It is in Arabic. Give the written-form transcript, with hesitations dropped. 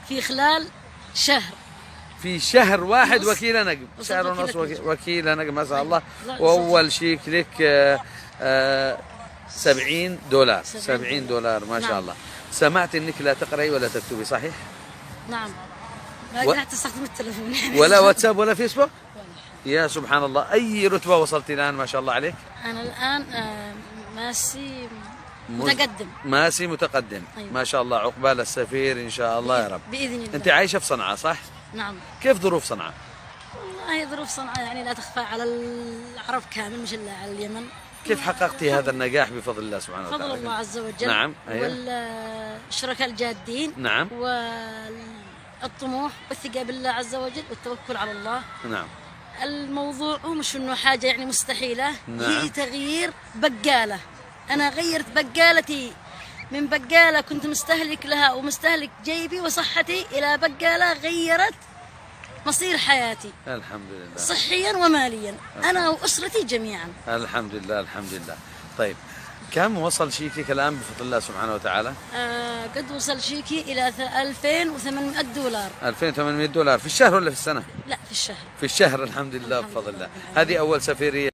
في خلال شهر. في شهر واحد ونص. وكيلة نقب، شهر ونص وكيلة نقب ما شاء الله. لا، وأول شيك لك $70. $70 ما شاء نعم. الله. سمعت انك لا تقرأي ولا تكتبي صحيح؟ نعم. ما قدرت استخدم التليفون يعني. ولا واتساب ولا فيسبوك؟ يا سبحان الله. أي رتبة وصلت الآن ما شاء الله عليك؟ أنا الآن ماسي متقدم. ماسي متقدم. أيوة. ما شاء الله. عقبال السفير إن شاء الله يا رب. بإذن الله. أنت عايشة في صنعاء صح؟ نعم. كيف ظروف صنعاء؟ والله ظروف صنعاء يعني لا تخفى على العرب كامل مش إلا على اليمن. كيف حققتي هذا النجاح بفضل الله سبحانه وتعالى؟ فضل الله عز وجل. نعم. أيوة. والشركاء الجادين. نعم. والطموح والثقة بالله عز وجل والتوكل على الله. نعم. الموضوع مش انه حاجة يعني مستحيلة. نعم. هي تغيير بقالة. أنا غيرت بقالتي من بقالة كنت مستهلك لها ومستهلك جيبي وصحتي إلى بقالة غيرت مصير حياتي الحمد لله. صحيا وماليا أنا وأسرتي جميعا. الحمد لله الحمد لله. طيب كم وصل شيكك الآن بفضل الله سبحانه وتعالى؟ قد وصل شيكي إلى $2800. $2800 في الشهر ولا في السنة؟ لا في الشهر. في الشهر الحمد لله بفضل الله. هذه أول سفيرية